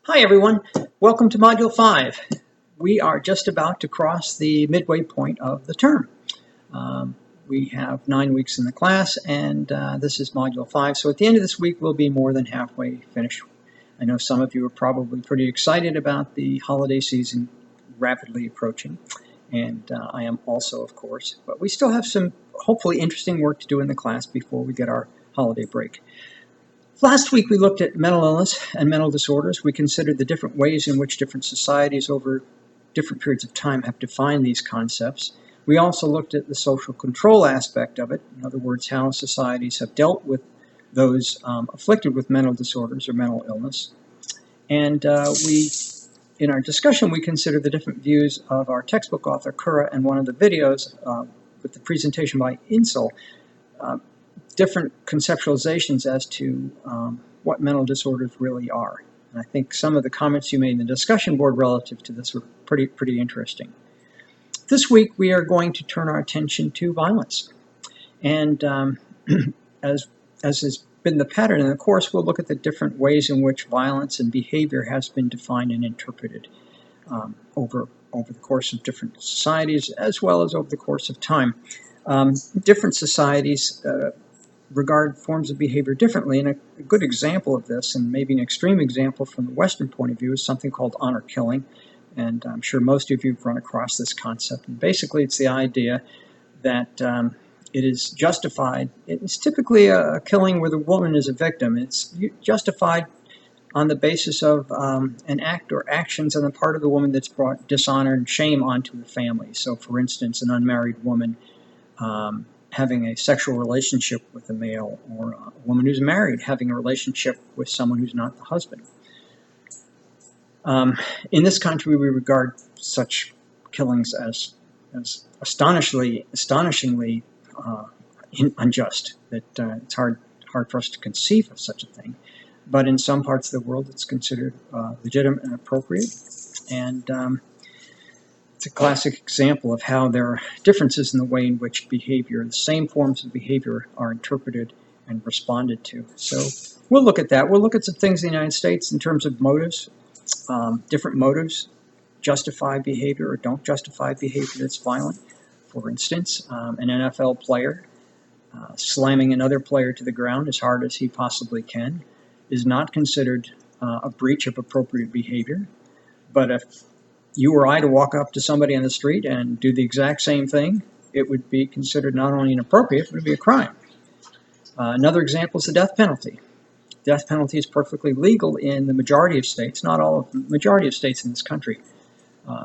Hi everyone, welcome to Module 5. We are just about to cross the midway point of the term. We have 9 weeks in the class and this is Module 5, so at the end of this week we'll be more than halfway finished. I know some of you are probably pretty excited about the holiday season rapidly approaching, and I am also, of course, but we still have some hopefully interesting work to do in the class before we get our holiday break. Last week we looked at mental illness and mental disorders. We considered the different ways in which different societies over different periods of time have defined these concepts. We also looked at the social control aspect of it, in other words, how societies have dealt with those afflicted with mental disorders or mental illness. And in our discussion, we considered the different views of our textbook author, Kura, and one of the videos with the presentation by Insel, different conceptualizations as to what mental disorders really are. And I think some of the comments you made in the discussion board relative to this were pretty interesting. This week we are going to turn our attention to violence. And as has been the pattern in the course, we'll look at the different ways in which violence and behavior has been defined and interpreted over the course of different societies, as well as over the course of time. Different societies regard forms of behavior differently, and a good example of this, and maybe an extreme example from the Western point of view, is something called honor killing, and I'm sure most of you have run across this concept. And basically it's the idea that it is justified. It's typically a killing where the woman is a victim. It's justified on the basis of an act or actions on the part of the woman that's brought dishonor and shame onto the family. So for instance, an unmarried woman having a sexual relationship with a male, or a woman who's married having a relationship with someone who's not the husband. In this country, we regard such killings as astonishingly unjust. That it's hard for us to conceive of such a thing. But in some parts of the world, it's considered legitimate and appropriate. And it's a classic example of how there are differences in the way in which behavior, the same forms of behavior, are interpreted and responded to. So we'll look at that. We'll look at some things in the United States in terms of motives. Different motives justify behavior or don't justify behavior that's violent. For instance, an NFL player slamming another player to the ground as hard as he possibly can is not considered a breach of appropriate behavior. But if you or I to walk up to somebody on the street and do the exact same thing, it would be considered not only inappropriate, but it would be a crime. Another example is the death penalty. Death penalty is perfectly legal in the majority of states, not all of the majority of states in this country.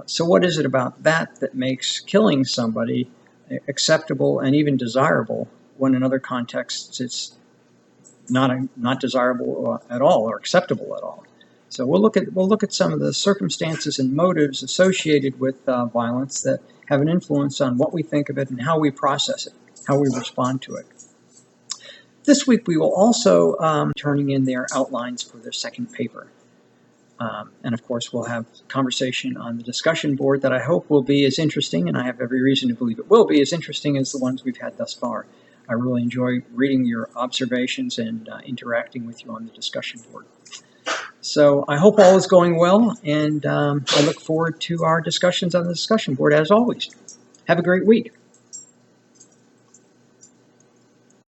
So what is it about that makes killing somebody acceptable and even desirable when in other contexts it's not desirable at all or acceptable at all? So we'll look at some of the circumstances and motives associated with violence that have an influence on what we think of it and how we process it, how we respond to it. This week we will also turning in their outlines for their second paper. And of course we'll have conversation on the discussion board that I hope will be as interesting, and I have every reason to believe it will be as interesting as the ones we've had thus far. I really enjoy reading your observations and interacting with you on the discussion board. So I hope all is going well, and I look forward to our discussions on the discussion board as always. Have a great week.